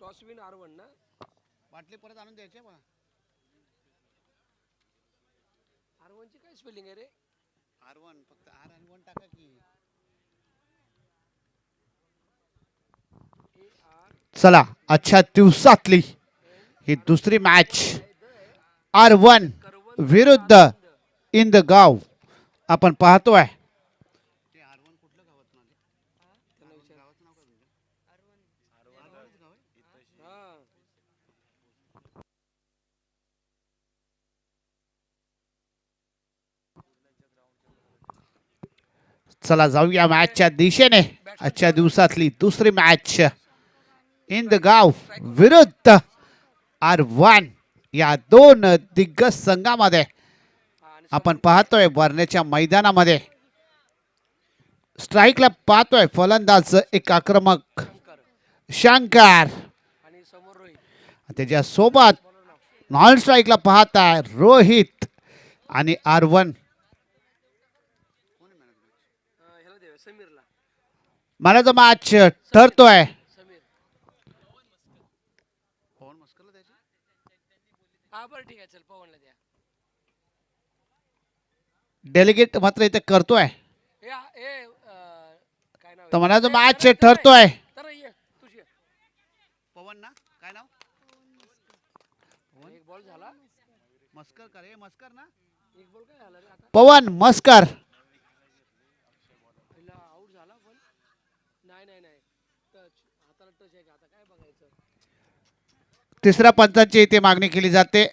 टॉसविन R1 ना. बाटली परत आणून द्यायचे मला. R1 ची काय स्पेलिंग आहे रे? R1 फक्त R आणि 1 टाका की. चला अच्छा दिवसातली ही दुसरी मॅच R1 विरुद्ध इंदगाव आपण पाहतोय. चला जाऊया मॅचच्या दिशेने. आजच्या दिवसातली दुसरी मॅच इंदगाव विरुद्ध R1 या दोन दिग्गज संघामध्ये आपण पाहतोय भरण्याच्या मैदानामध्ये. स्ट्राईकला पाहतोय फलंदाज एक आक्रमक शंकर आणि समोर रोहित. त्याच्या सोबत नॉन स्ट्राईकला पाहताय रोहित आणि R1 ह्याला दे समीरला. मला जो मॅच ठरतोय. समीर. हा बरं ठीक आहे चल पवनला द्या. डेलिगेट मात्र इथे करतोय. ए काय नाव तर मला जो मॅच ठरतोय. तर ये तुझी पवन ना काय नाव? एक बॉल झाला. मस्कर करे मस्कर ना. एक बॉल काय झाला रे आता? पवन मस्कर पहिला आउट झाला पण नाही टच हाताला टच आहे का आता काय बघायचं. तिसऱ्या पंचाची इथे मागणी केली जाते.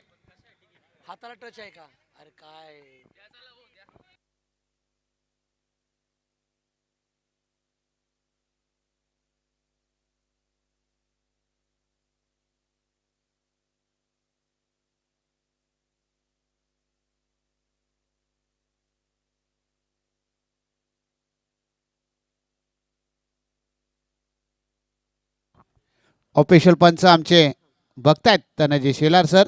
हाताला टच आहे का? अरे काय ऑफिशियल पंच आमचे बघतायत Dhananjay Shelar sir.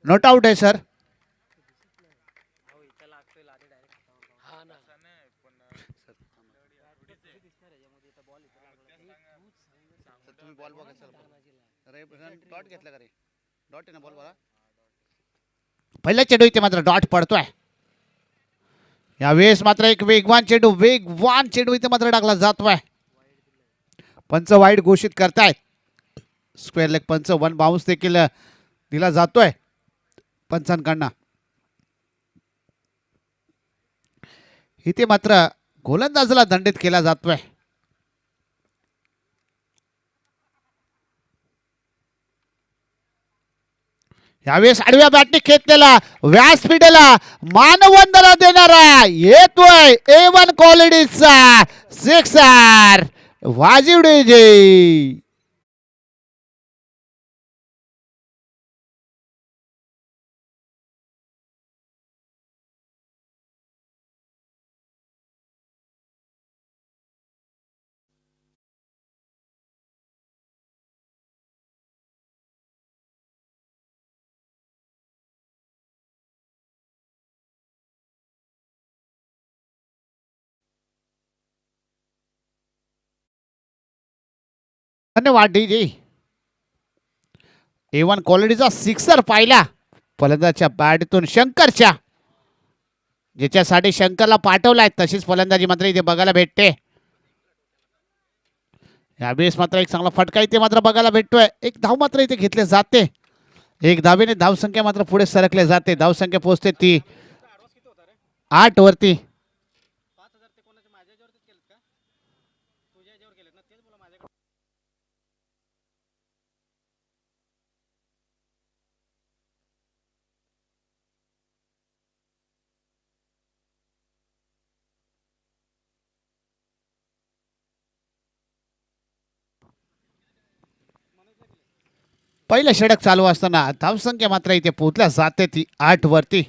Not out आहे सर. हा ना. तुम्ही बॉल बघा सर. डॉट घेतला का रे? डॉट आहे ना बॉल बघा. पहिला चेंडू इथे मात्र डॉट पडतोय. यावेळेस मात्र एक वेगवान चेंडू इथे मात्र टाकला जातोय. पंच वाईड घोषित करतायत. स्क्वेअर लेग पंच वन बाउन्स देखील दिला जातोय पंचांकडनं. इथे मात्र गोलंदाजाला दंडित केला जातोय. यावेळेस आडव्या बॅटने खेचलेला व्यासपीठाला मानवंदना देणारा येतोय A1 क्वालिटीचा सिक्सर वाजीव डीजे. धन्यवाद डीजे. A1 क्वालिटीचा सिक्सर पाहिला फलंदाजच्या बॅटतून शंकरच्या, ज्याच्यासाठी शंकरला पाठवलाय तशीच फलंदाजी मात्र इथे बघायला भेटते. यावेळेस मात्र एक चांगला फटका इथे मात्र बघायला भेटतोय. एक धाव मात्र इथे घेतले जाते. एक धावेने धावसंख्या मात्र पुढे सरकले जाते. धावसंख्या पोहोचते ती 8 वरती. पहिलं षटक चालू असताना धावसंख्या मात्र इथे पोहोचल्या जाते ती 8 वरती.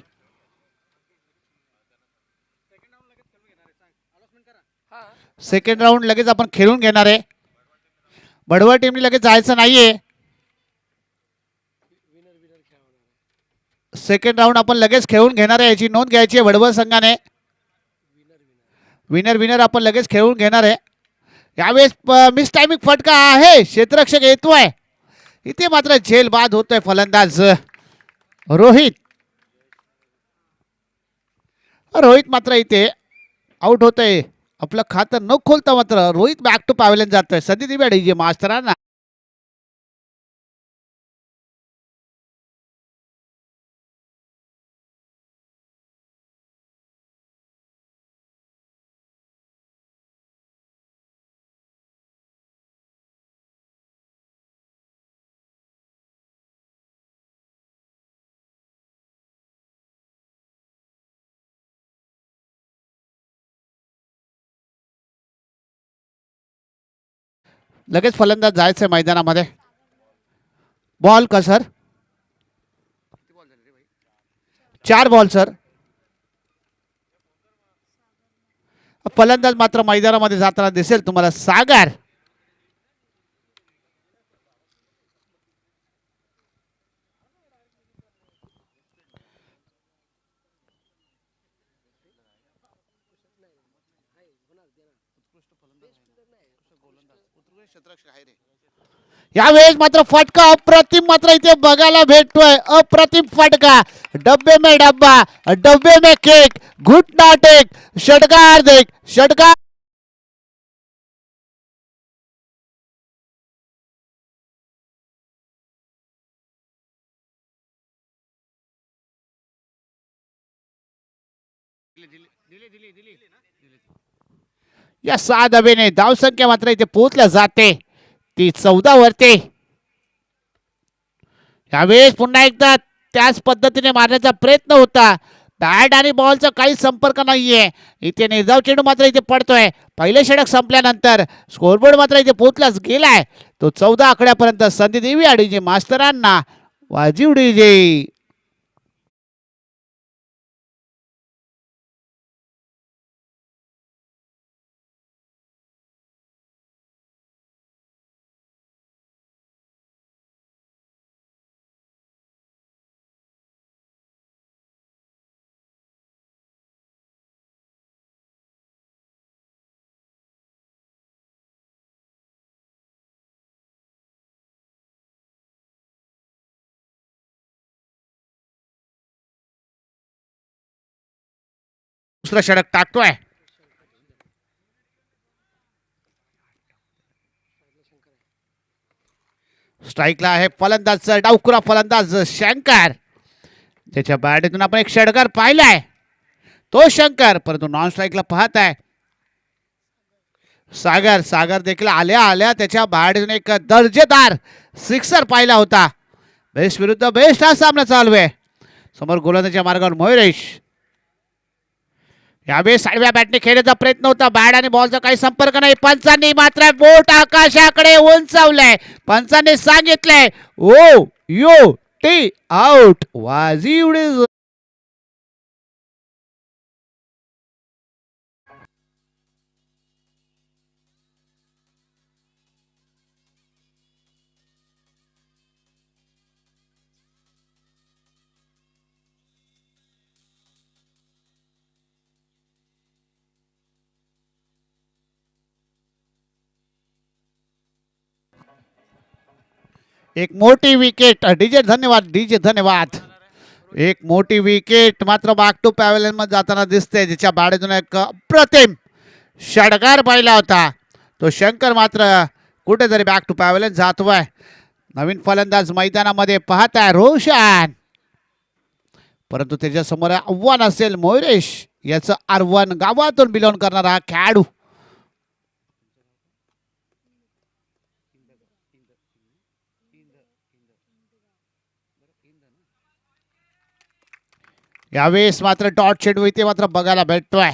सेकंड राऊंड लगेच आपण खेळून घेणार आहे. बडवळ टीमने लगेच जायचं नाहीये. सेकंड राऊंड आपण लगेच खेळून घेणार आहे, याची नोंद घ्यायची आहे वडवळ संघाने. विनर विनर आपण लगेच खेळून घेणार आहे. यावेळेस मिस टायमिंग फटका आहे, क्षेत्ररक्षक येतोय. इथे मात्र झेल बाद होतोय फलंदाज रोहित. रोहित मात्र इथे आउट होतोय. आपलं खातं न खोलता मात्र रोहित बॅक टू पॅव्हलियन जातोय. संधी दिव्या डीजे मास्तरांना. लगेच फलंदाज जायचंय मैदानामध्ये. बॉल का सर? 4 ball sir. फलंदाज मात्र मैदानामध्ये जाताना दिसेल तुम्हाला सागर. यावेळेस मात्र फटका अप्रतिम मात्र इथे बघायला भेटतोय. अप्रतिम फटका. डब्बे में डब्बा, डब्बे में केक, घुटना टेक, षटकार देख, षटकार. या 6 धावेने धावसंख्या मात्र इथे पोहोचल्या जाते ती 14 वरती. यावेळेस पुन्हा एकदा त्याच पद्धतीने मारण्याचा प्रयत्न होता. बॅट आणि बॉलचा काही संपर्क नाहीये. इथे निर्धाव चेंडू मात्र इथे पडतोय. पहिले षटक संपल्यानंतर स्कोरबोर्ड मात्र इथे पोहोचलाच गेलाय तो 14 आकड्यापर्यंत. संधी देवी डीजे मास्तरांना. वाजीव डीजे. दुसरा षटक टाकतोय. स्ट्राईकला आहे फलंदाज डावखुरा फलंदाज शंकर. त्याच्या बॅटतून आपण एक षटकार पाहिलाय तो शंकर, परंतु नॉन स्ट्राईकला पाहत आहे सागर. सागर देखील आल्या आल्या त्याच्या बॅटतून एक दर्जेदार सिक्सर पाहिला होता. बेस्ट विरुद्ध बेस्ट हा सामना चालू आहे. समोर गोलंदाजीच्या मार्गावर मोहरेश. यावेळेस साडव्या बॅटने खेळण्याचा प्रयत्न होता. बॅट आणि बॉलचा काही संपर्क नाही. पंचांनी मात्र बोट आकाशाकडे उंचावलंय. पंचांनी सांगितलंय ओ यो टी आउट. वाजीव. एक मोठी विकेट. डीजे धन्यवाद, डीजे धन्यवाद. एक मोठी विकेट मात्र बॅक टू पॅव्हलियन मध्ये जाताना दिसते. ज्याच्या बॅटतून एक अप्रतिम षटकार पाहिला होता तो शंकर मात्र कुठेतरी बॅक टू पॅव्हलियन जातोय. नवीन फलंदाज मैदानामध्ये पाहत आहे रोशन, परंतु त्याच्यासमोर आव्हान असेल मोहरेश. याचं आव्हान गावातून बिलॉंग करणारा खेळाडू. यावेळेस मात्र डॉट चेंडू इथे मात्र बघायला भेटतोय.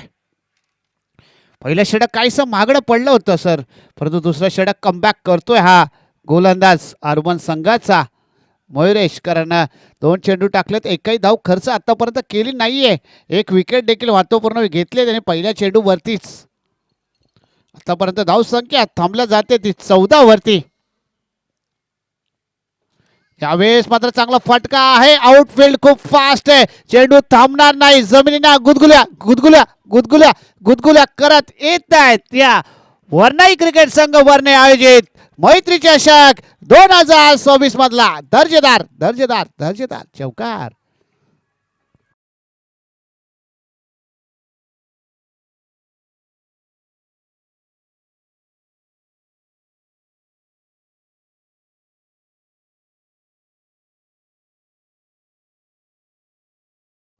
पहिलं षटक काहीसं महागडं पडलं होतं सर, परंतु दुसरं षटक कमबॅक करतोय हा गोलंदाज अर्बन संघाचा मोहरेश. कारण 2 चेंडू टाकलेत, एकही धाव खर्च आतापर्यंत केली नाहीये. एक विकेट देखील महत्वपूर्ण घेतले त्याने पहिल्या चेंडू वरतीच. आतापर्यंत धाव संख्या थांबल्या जाते ती 14 वरती. यावेळेस मात्र चांगला फटका आहे. आउटफील्ड खूप फास्ट आहे. चेंडू थांबणार नाही. जमिनीना गुदगुल्या गुदगुल्या गुदगुल्या गुदगुल्या करत येत आहेत या वरनाई क्रिकेट संघ वरने आयोजित मैत्री चषक 2024 मधला दर्जेदार दर्जेदार दर्जेदार चौकार.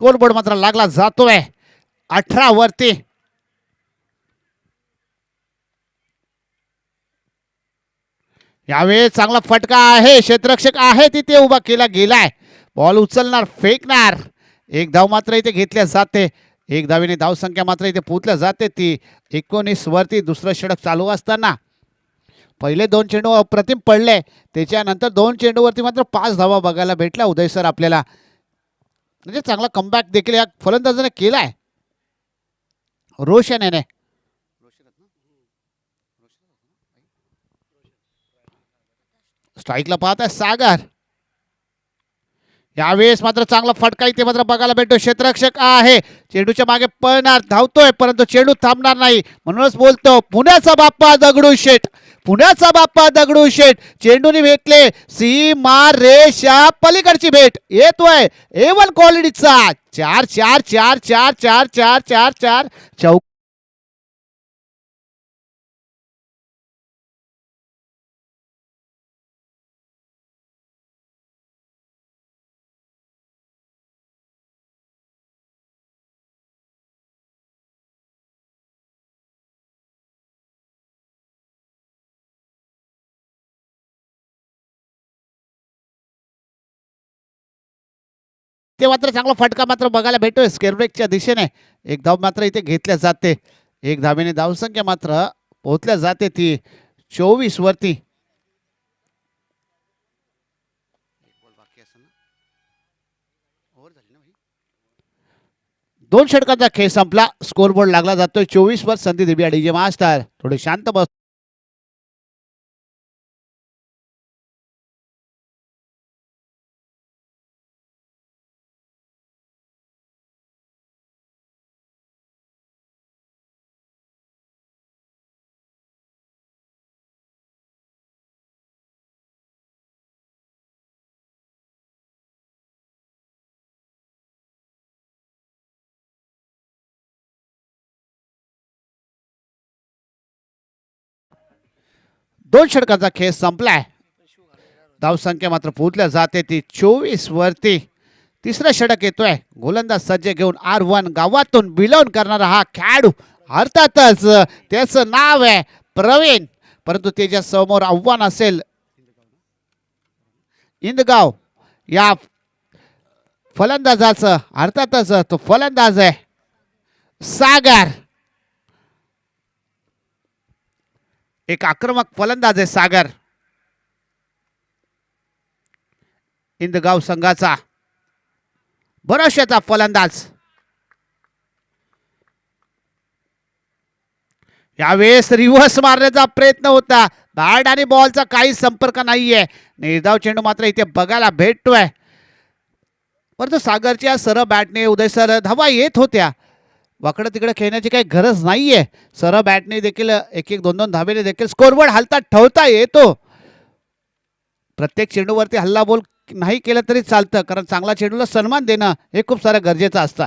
स्कोरबोर्ड मात्र लागला जातोय 18 वरती. यावेळी चांगला फटका आहे. क्षेत्ररक्षक आहे तिथे उभा केला गेलाय. बॉल उचलणार फेकणार. एक धाव मात्र इथे घेतल्या जाते. एक धावेने धाव संख्या मात्र इथे पोहोचल्या जाते ती 19 वरती. दुसरं षटक चालू असताना पहिले 2 चेंडू अप्रतिम पडले. त्याच्यानंतर 2 चेंडूवरती मात्र 5 धावा बघायला भेटल्या उदय सर आपल्याला. म्हणजे चांगला कमबॅक देखील या फलंदाजाने केलाय रोशन याने. स्ट्राईकला पाहत आहे सागर. यावेळेस मात्र चांगला फटका इथे मात्र बघायला भेटतो. क्षेत्ररक्षक आहे. चेंडूच्या मागे पळणार धावतोय परंतु चेंडू थांबणार नाही. म्हणूनच बोलतो पुण्याचा बाप्पा दगडूशेठ. पुण्याचा बाप्पा दगडूशेठ. चेंडूने भेटले सीमा रेषा पलीकडची भेट येतोय A1 क्वालिटीचा 4 4 4 4 4 4 4 4 चौक. ते मात्र चांगला फटका मात्र बघायला भेटतोय स्केअरब्रेकच्या दिशेने. एक धाव मात्र इथे घेतल्या जाते. एक धावेने धावसंख्या मात्र पोहोचल्या जाते ती 24 वरती. दोन षटकांचा खेळ संपला. स्कोरबोर्ड लागला जातोय 24 वर. संधी दिबिया डीजे मास्टर थोडे शांत बस. दोन षटकांचा खेळ संपलाय. धावसंख्या मात्र पोहोचल्या जाते ती 24 वरती. तिसरं षटक येतोय. गोलंदाज सज्ज घेऊन R1 गावातून बिलॉन करणारा हा खेळाडू. अर्थातच त्याचं नाव आहे प्रवीण. परंतु त्याच्या समोर आव्हान असेल इंदगाव या फलंदाजाचं. अर्थातच तो फलंदाज आहे सागर. एक आक्रमक फलंदाज आहे सागर इंदगाव संघाचा भरोशाचा फलंदाज. यावेळेस रिव्हर्स मारण्याचा प्रयत्न होता. बॅट आणि बॉलचा काही संपर्क नाहीये. निर्धाव चेंडू मात्र इथे बघायला भेटतोय. परंतु सागरच्या सरळ बॅटने उदय सर धावा येत होत्या. वाकडं तिकडे खेळण्याची काही गरज नाहीये. सरळ बॅटने देखील 1-1 2-2 धावेने देखील स्कोरबोर्ड हलता ठेवता येतो. प्रत्येक चेंडूवरती हल्ला बोल नाही केलं तरी चालतं. कारण चांगला चेंडूला सन्मान देणं हे खूप सारं गरजेचं असतं.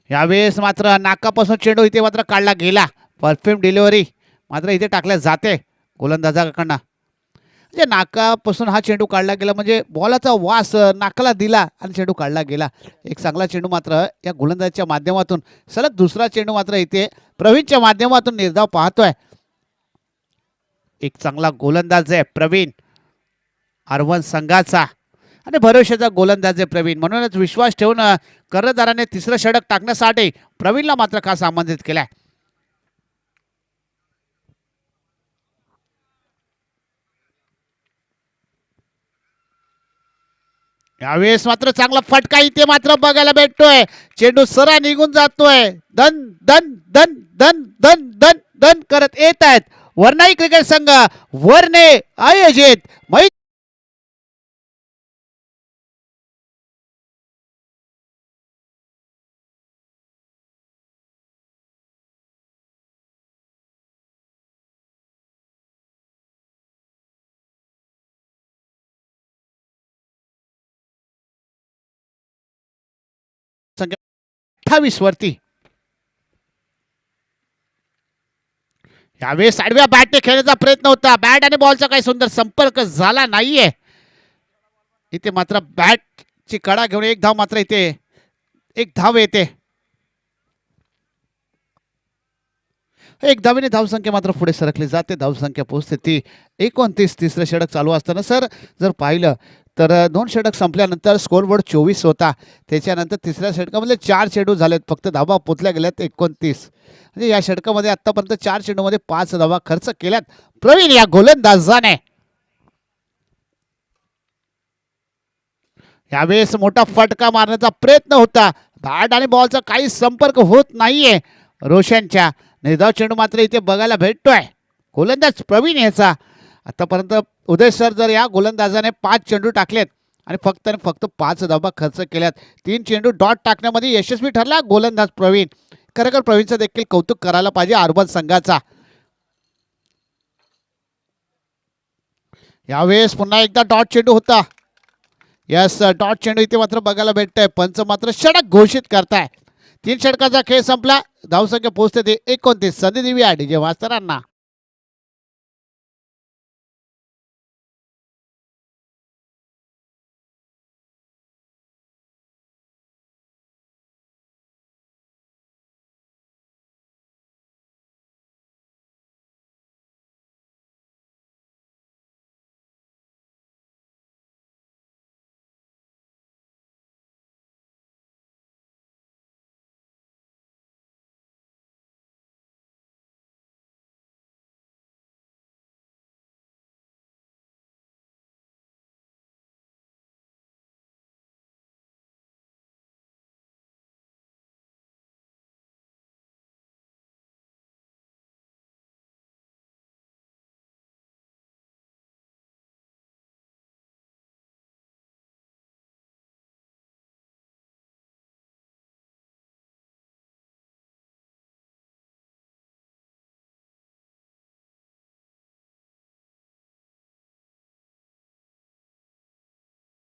यावेळेस मात्र नाकापासून चेंडू इथे मात्र काढला गेला. परफ्यूम डिलिव्हरी मात्र इथे टाकल्या जाते गोलंदाजाकडनं. म्हणजे नाकापासून हा चेंडू काढला गेला म्हणजे बॉलाचा वास नाकाला दिला आणि चेंडू काढला गेला. एक चांगला चेंडू मात्र या गोलंदाजाच्या माध्यमातून. सलग दुसरा चेंडू मात्र इथे प्रवीणच्या माध्यमातून निर्धाव पाहतोय. एक चांगला गोलंदाज आहे प्रवीण R1 संघाचा आणि भरोशाचा गोलंदाज आहे प्रवीण. म्हणूनच विश्वास ठेवून कर्णधाराने तिसरं षटक टाकण्यासाठी प्रवीणला मात्र खास आमंत्रित केलाय. यावेळेस मात्र चांगला फटका इथे मात्र बघायला भेटतोय. चेंडू सरळ निघून जातोय. दन दन दन दन दन दन दन करत येत आहेत वरनाई क्रिकेट संघ वरने आयोजित संख्या 28 वरती. यावेळेस आडव्या बॅटने खेळण्याचा प्रयत्न होता. बॅट आणि बॉलचा काही सुंदर संपर्क झाला नाहीये. इथे मात्र बॅटची कडा घेऊन एक धाव मात्र इथे एक धाव येते. एक धावेने धावसंख्या मात्र पुढे सरकली जाते. धावसंख्या पोहोचते ती 29. तिसरं षटक चालू असताना सर जर पाहिलं तर 2 षटक संपल्यानंतर स्कोरबोर्ड 24 होता. त्याच्यानंतर तिसऱ्या षटकामध्ये 4 चेंडू झालेत. फक्त धावा पोचल्या गेल्यात 29. म्हणजे या षटकामध्ये आतापर्यंत 4 चेंडूमध्ये 5 धावा खर्च केल्यात प्रवीण या गोलंदाजाने. यावेळेस मोठा फटका मारण्याचा प्रयत्न होता. बॅट आणि बॉलचा काही संपर्क होत नाहीये रोशनच्या. निर्धाव चेंडू मात्र इथे बघायला भेटतोय. गोलंदाज प्रवीण याचा. आतापर्यंत उदय सर जर या गोलंदाजाने 5 चेंडू टाकलेत आणि फक्त 5 धावा खर्च केल्यात. 3 चेंडू डॉट टाकण्यामध्ये यशस्वी ठरला गोलंदाज प्रवीण. खरोखर प्रवीणचं देखील कौतुक करायला पाहिजे अर्बन संघाचा. यावेळेस पुन्हा एकदा डॉट चेंडू होता. यस डॉट चेंडू इथे मात्र बघायला भेटतंय. पंच मात्र षटक घोषित करताय. 3 षटकाचा खेळ संपला. धावसंख्या पोहोचते ते 29. संधी देऊया डीजे मास्तरांना.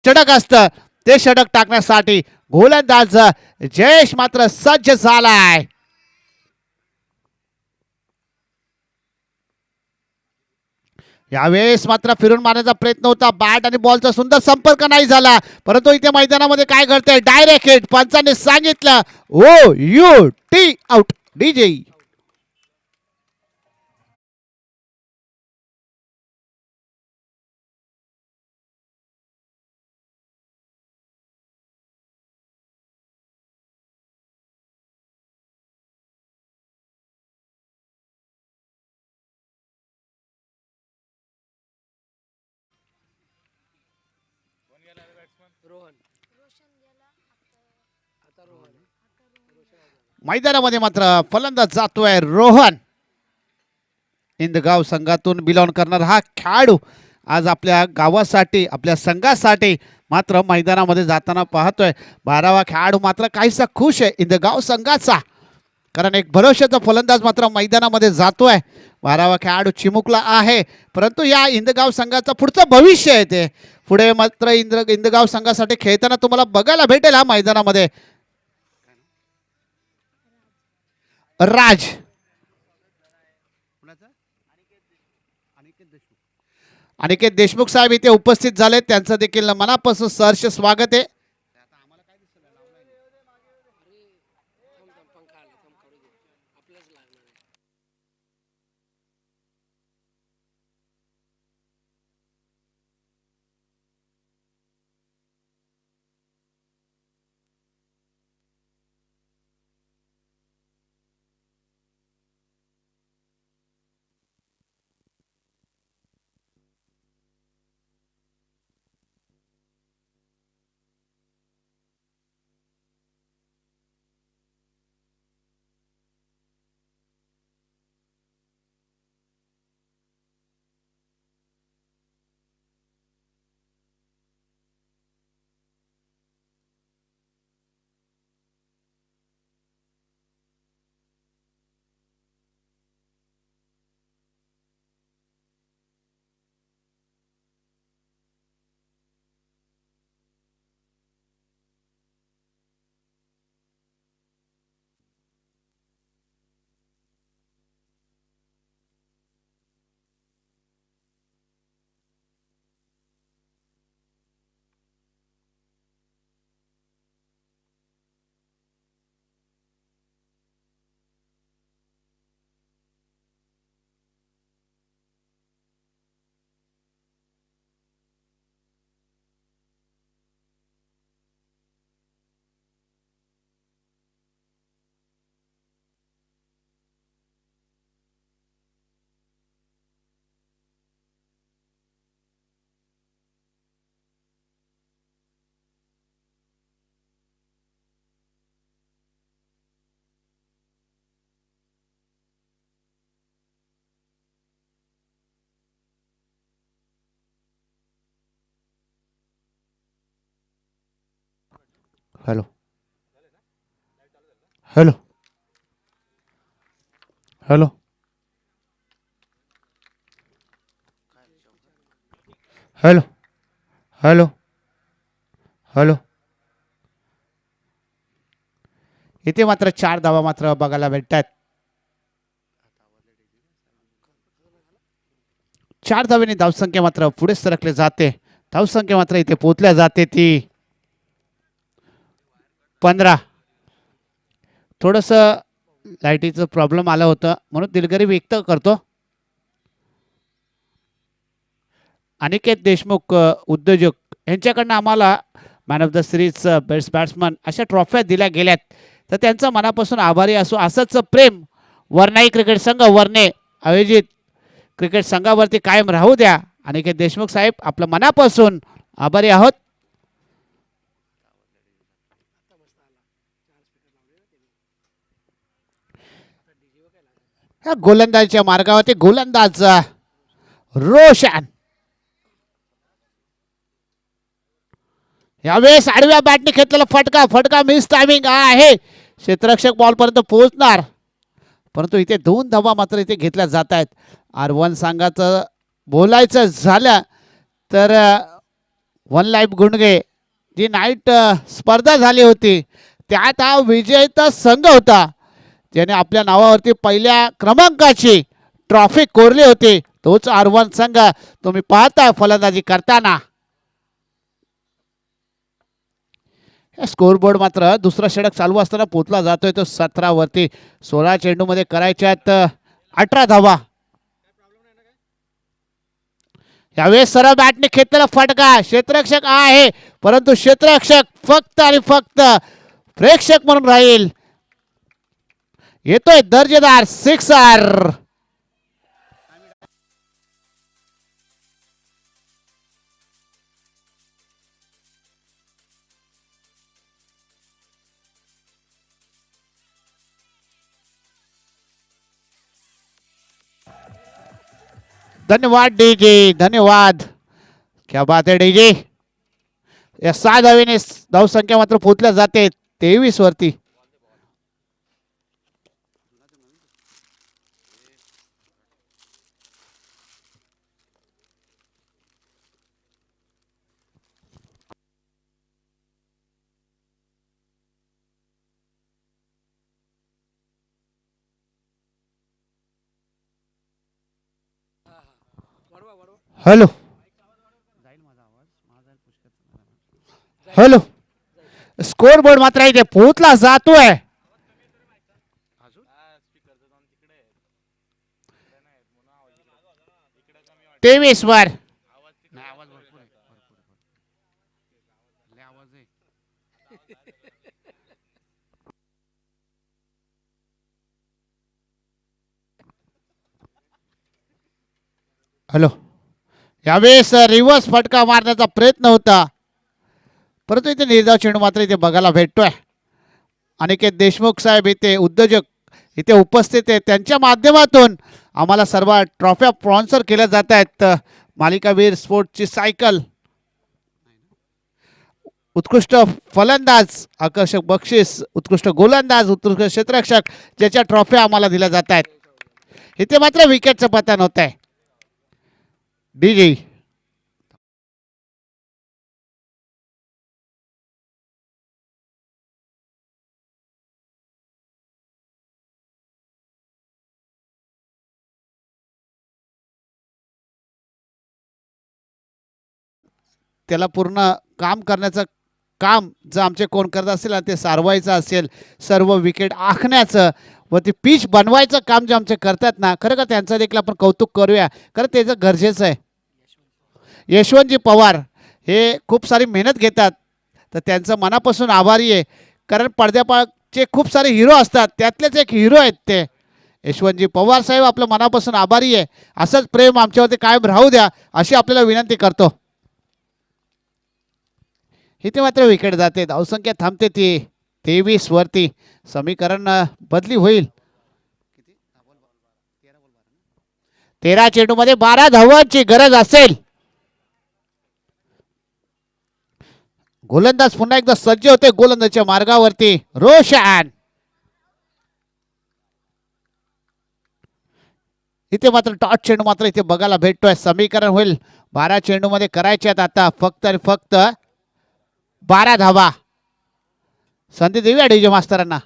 षटक असतं ते षटक टाकण्यासाठी गोलंदाज जयेश मात्र सज्ज झालाय. यावेळेस मात्र फिरून मारण्याचा प्रयत्न होता. बॅट आणि बॉलचा सुंदर संपर्क नाही झाला. परंतु इथे मैदानामध्ये काय घडतंय डायरेक्ट हिट. पंचांनी सांगितलं O U T out. DJ Rohan आता रोहन मैदानामध्ये मात्र फलंदाज जातोय रोहन. इंदगाव संघातून बिलॉंग करणारा हा खेळाडू आज आपल्या गावासाठी आपल्या संघासाठी मात्र मैदानामध्ये जाताना पाहतोय. 12वा खेळाडू मात्र काहीसा खुश आहे इंदगाव संघाचा. कारण एक भरोशाचा फलंदाज मात्र मैदानामध्ये जातोय. 12वा खेळाडू चिमुकला आहे. परंतु या इंदगाव संघाचं पुढचं भविष्य आहे ते. पुढे मात्र इंदगाव संघासाठी खेळताना तुम्हाला बघायला भेटेल हा मैदानामध्ये. राज अनिकेत देशमुख साहेब इथे उपस्थित झाले. त्यांचं देखील मनापासून सहर्ष स्वागत आहे. पंखा आला काढू दे आपल्याच लागणार आहे. Hello hello hello hello hello hello इथे मात्र 4 धावा मात्र बघायला भेटतात. 4 धावेने धावसंख्या मात्र पुढे सरकले जाते. धावसंख्या मात्र इथे पोहोचल्या जाते ती 15. थोडस लाईटीचं प्रॉब्लेम आलं होतं म्हणून दिलगिरी व्यक्त करतो. अनिकेत देशमुख उद्योजक यांच्याकडनं आम्हाला man of the series best batsman अशा ट्रॉफ्या दिल्या गेल्यात, तर त्यांचा मनापासून आभारी असो. असंच प्रेम वरनाई क्रिकेट संघ वरने आयोजित क्रिकेट संघावरती कायम राहू द्या. अनिकेत देशमुख साहेब आपलं मनापासून आभारी आहोत. गोलंदाजीच्या मार्गावरती गोलंदाज रोशन यावेळेस आडव्या बॅटने घेतलेला फटका मिस टायमिंग आहे. क्षेत्ररक्षक बॉल पर्यंत पोहोचणार, परंतु इथे 2 धावा मात्र इथे घेतल्या जात आहेत. R1 संघाचं बोलायचं झालं तर वन लाईफ गुंडगे जी नाईट स्पर्धा झाली होती त्यात हा विजेता संघ होता, ज्याने आपल्या नावावरती पहिल्या क्रमांकाची ट्रॉफी कोरली होती. तोच R1 संघ तुम्ही पाहता फलंदाजी करताना. स्कोर बोर्ड मात्र दुसरा षटक चालू असताना पोचला जातोय तो 17 वरती. 16 चेंडूमध्ये करायच्यात 18 धावा. यावेळेस सरळ बॅटने घेतलेला फटका क्षेत्ररक्षक आहे, परंतु क्षेत्ररक्षक फक्त आणि फक्त प्रेक्षक म्हणून राहील. येतोय दर्जेदार सिक्सर. धन्यवाद डीजे, धन्यवाद. क्या बात है डीजे. या 6 धावेने धावसंख्या मात्र पोहोचल्या जाते 23 वरती. हॅलो हॅलो स्कोर बोर्ड मात्र इथे पोहोचला जातोय. 23 वर. हॅलो यावेळेस रिव्हर्स फटका मारण्याचा प्रयत्न होता, परंतु इथे निर्धाव चेंडू मात्र इथे बघायला भेटतोय. अनिकेत देशमुख साहेब इथे उद्योजक इथे उपस्थित आहेत, त्यांच्या माध्यमातून आम्हाला सर्व ट्रॉफ्या स्पॉन्सर केल्या जात आहेत. मालिकावीर स्पोर्टची सायकल, उत्कृष्ट फलंदाज आकर्षक बक्षीस, उत्कृष्ट गोलंदाज, उत्कृष्ट क्षेत्ररक्षक ज्याच्या ट्रॉफ्या आम्हाला दिल्या जात आहेत. इथे मात्र विकेटचं पतन होत आहे. डीजे त्याला पूर्ण काम करण्याचं काम जर आमचे कोण करत असेल ते सारवायचं असेल, सर्व विकेट आखण्याचं व ती पिच बनवायचं काम जे आमचे करतात ना, खरं का त्यांचं देखील आपण कौतुक करूया, कारण त्याचं गरजेचं आहे. यशवंतजी पवार हे खूप सारी मेहनत घेतात, तर त्यांचं मनापासून आभारी आहे. कारण पडद्यापाचे खूप सारे हिरो असतात, त्यातलेच एक हिरो आहेत ते यशवंतजी पवार साहेब. आपलं मनापासून आभारी आहे. असंच प्रेम आमच्यावरती कायम राहू द्या अशी आपल्याला विनंती करतो. इथे मात्र विकेट जाते, धावसंख्या थांबते ती 23 वरती. समीकरण बदली होईल. 13 चेंडूमध्ये 12 धावांची गरज असेल. गोलंदाज पुन्हा एकदा सज्ज होते गोलंदाजच्या मार्गावरती. रोशन इथे मात्र टॉट चेंडू मात्र इथे बघायला भेटतोय. समीकरण होईल 12 चेंडू मध्ये करायचे आहेत आता फक्त आणि फक्त 12 धावा. संधी देऊया डीजे मास्तरांना.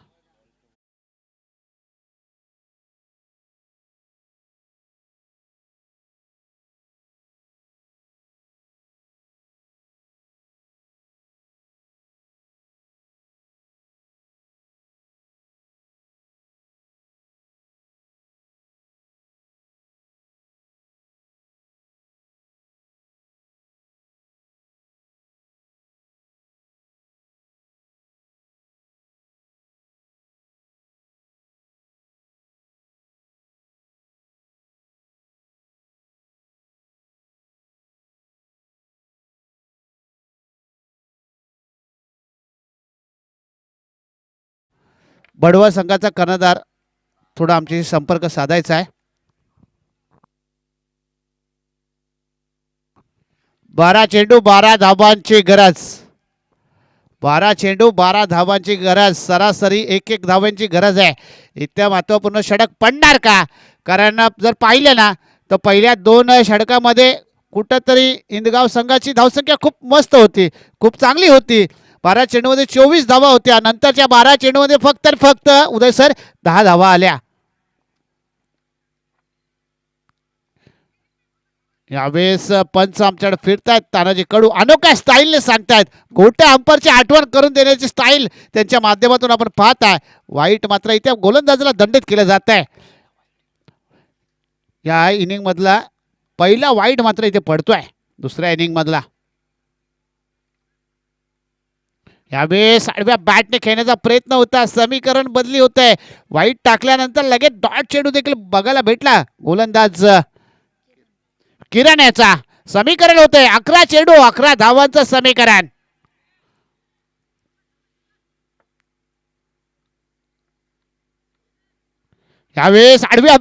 बडवा संघाचा कर्णधार थोडा आमच्याशी संपर्क साधायचा आहे. 12 चेंडू 12 धावांची गरज. 12 चेंडू 12 धावांची गरज. सरासरी एक एक धावांची गरज आहे. इतक्या महत्वपूर्ण षटक पडणार का? कारण जर पाहिलं ना तर पहिल्या 2 षटकामध्ये कुठंतरी इंदगाव संघाची धावसंख्या खूप मस्त होती, खूप चांगली होती. 12 चेंडूमध्ये 24 धावा होत्या. नंतरच्या 12 चेंडूमध्ये फक्त उदय सर 10 धावा आल्या. यावेळेस पंच आमच्याकडे फिरतायत. तानाजी कडू अनोख्या स्टाईलने सांगतायत. गोट्या अंपरची आठवण करून देण्याची स्टाईल त्यांच्या माध्यमातून आपण पाहत आहे. वाईट मात्र इथे गोलंदाजाला दंडित केलं जात आहे. या इनिंग मधला पहिला वाईट मात्र इथे पडतोय दुसऱ्या इनिंग मधला. यावेळेस आडव्या बॅटने खेळण्याचा प्रयत्न होता. समीकरण बदली होत आहे. वाईट टाकल्यानंतर लगेच डॉट चेंडू देखील बघायला भेटला. गोलंदाज किरण याचा समीकरण होतंय 11 चेंडू 11 धावांचं समीकरण. यावेळेस आडव्या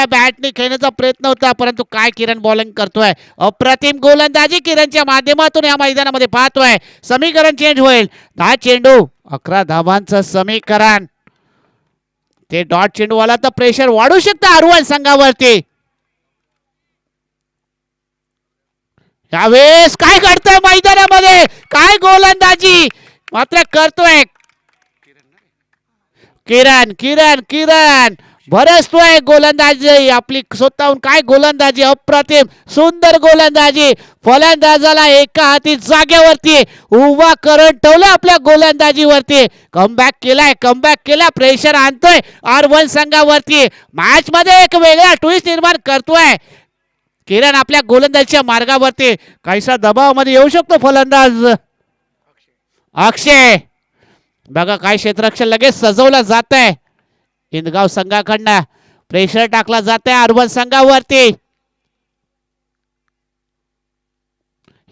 बॅटनी खेळण्याचा प्रयत्न होता, परंतु काय किरण बॉलिंग करतोय. अप्रतिम गोलंदाजी किरणच्या माध्यमातून या मैदानामध्ये पाहतोय. समीकरण चेंज होईल. 10 चेंडू 11 धावांचं समीकरण. ते डॉट चेंडू आला तर प्रेशर वाढू शकतं आरवल संघावरती. यावेळेस काय घडतंय मैदानामध्ये, काय गोलंदाजी मात्र करतोय किरण भरसतोय गोलंदाजी आपली स्वतःहून. काय गोलंदाजी, अप्रतिम सुंदर गोलंदाजी. फलंदाजाला एका हाती जागेवरती उभा करून ठेवलं आपल्या गोलंदाजीवरती. कमबॅक केला प्रेशर आणतोय R1 संघावरती. मॅच मध्ये एक वेगळा ट्विस्ट निर्माण करतोय किरण आपल्या गोलंदाजीच्या मार्गावरती. काहीसा दबावामध्ये येऊ शकतो फलंदाज अक्षय. बघा काय क्षेत्ररक्षण लगेच सजवलं जात आहे. इंदगाव संघाकडनं प्रेशर टाकला जात आहे R1 संघावरती.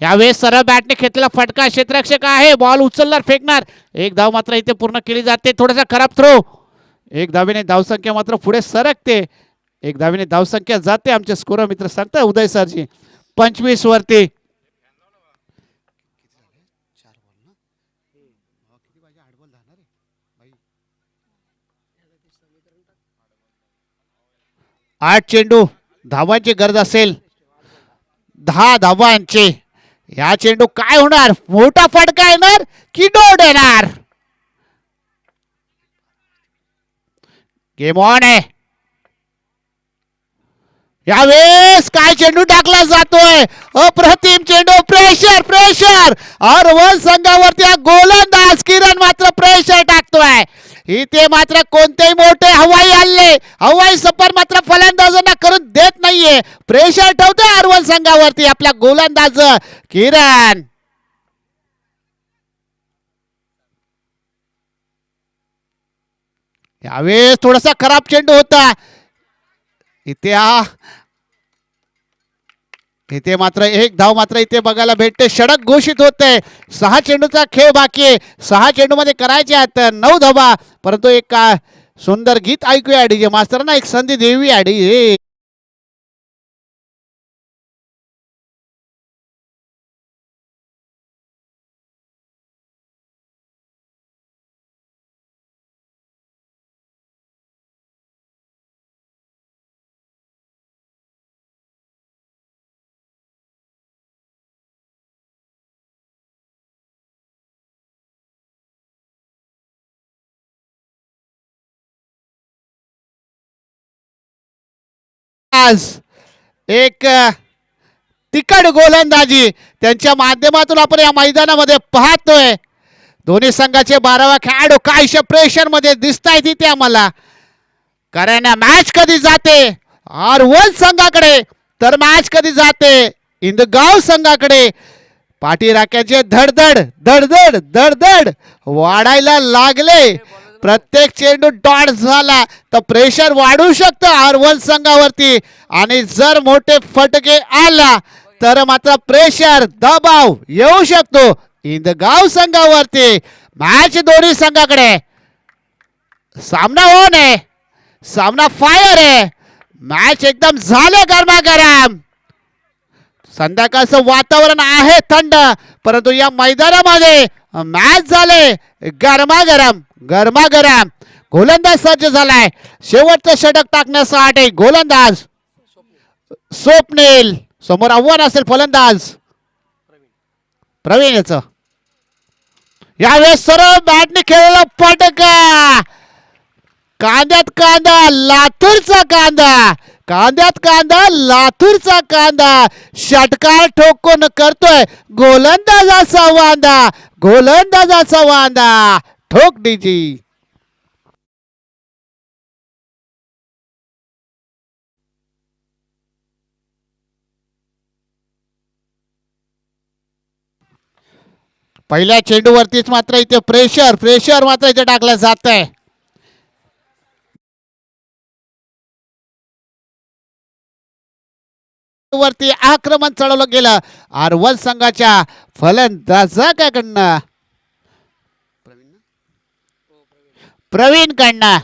यावेळेस सरळ बॅटने घेतलेला फटका. क्षेत्ररक्षक आहे, बॉल उचलणार फेकणार. एक धाव मात्र इथे पूर्ण केली जाते. थोडासा खराब थ्रो. एक धावेने धावसंख्या मात्र पुढे सरकते. एक धावेने धावसंख्या जाते. आमचे स्कोर मित्र सांगताय उदय सरजी 25 वरती. 8 चेंडू धावांची गरज असेल 10 धावांची. या चेंडू काय होणार, मोठा फटका येणार की डोड येणार. गेम ऑन आहे. यावेळेस काय चेंडू टाकला जातोय, अप्रतिम चेंडू. प्रेशर R1 संघावरती गोलंदाज किरण मात्र प्रेशर टाकतोय. इथे मात्र कोणतेही मोठे हवाई सफर मात्र फलंदाजांना करून देत नाहीये. प्रेशर ठेवतोय R1 संघावरती आपला गोलंदाज किरण. यावेळेस थोडासा खराब चेंडू होता. इथे मात्र एक धाव मात्र इथे बघायला भेटते. षटक घोषित होते. 6 चेंडूचा खेळ बाकी आहे. 6 चेंडू मध्ये करायचे आहेत 9 धावा. परंतु एक सुंदर गीत ऐकूया डीजे मास्तरांना. एक संधी देऊया आज एक तिकड गोलंदाजी त्यांच्या माध्यमातून आपण या मैदानामध्ये पाहतोय. दोन्ही संघाचे 12 खेळाडू काहीशे प्रेशर मध्ये दिसत आहेत इथे आम्हाला. कारण मॅच कधी जाते R1 संघाकडे तर मॅच कधी जाते इंदगाव संघाकडे. पाठीराख्याचे धडधड धडधड धडधड वाढायला लागले. प्रत्येक चेंडू डॉट झाला तर प्रेशर वाढू शकतं R1 संघावरती. आणि जर मोठे फटके आला तर मात्र प्रेशर दबाव येऊ शकतो इंदगाव संघावरती. मॅच दोन्ही संघाकडे. सामना ऑन आहे. सामना फायर आहे. मॅच एकदम झाले गरमागरम. संध्याकाळचं वातावरण आहे थंड परंतु या मैदानामध्ये मॅच झाले गरमागरम गरमागरम. गोलंदाज सज्ज झालाय शेवटचं षटक टाकण्यासाठी. गोलंदाज स्वप्नील समोर आव्हान असेल फलंदाज प्रवीण याचं. यावेळेस सरळ बॅटने खेळलेला फटका. कांद्यात कांदा लातूरचा कांदा. कांद्यात कांदा लातूरचा कांदा. षटकार ठोकून करतोय गोलंदाजाचा वांदा. गोलंदाजाचा वांदा ठोक डीजी. पहिल्या चेंडूवरतीच मात्र इथे प्रेशर प्रेशर मात्र इथे टाकलं जात आहे. वरती आक्रमण चढवलं गेलं R1 संघाच्या फलंदाजाकडनं प्रवीण कडनं.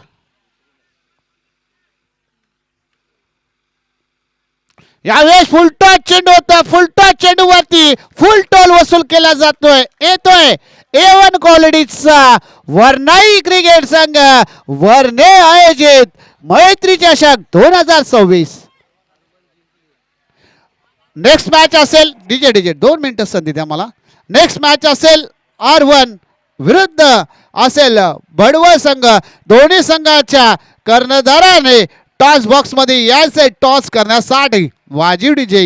यावेळेस फुलटॉस चेंडू होता. फुलटॉस चेंडू वरती फुल टॉल वसूल केला जातोय. येतोय A1 क्वालिटीचा वरनाई क्रिकेट संघ वरने आयोजित मैत्री चषक 2026. नेक्स्ट मॅच असेल डीजे डीजे 2 मिनिटं संधी द्या मला. नेक्स्ट मॅच असेल R1 विरुद्ध असेल बडवळ संघ. दोन्ही संघाच्या कर्णधाराने टॉस बॉक्स मध्ये यायचे टॉस करण्यासाठी वाजीव डीजे.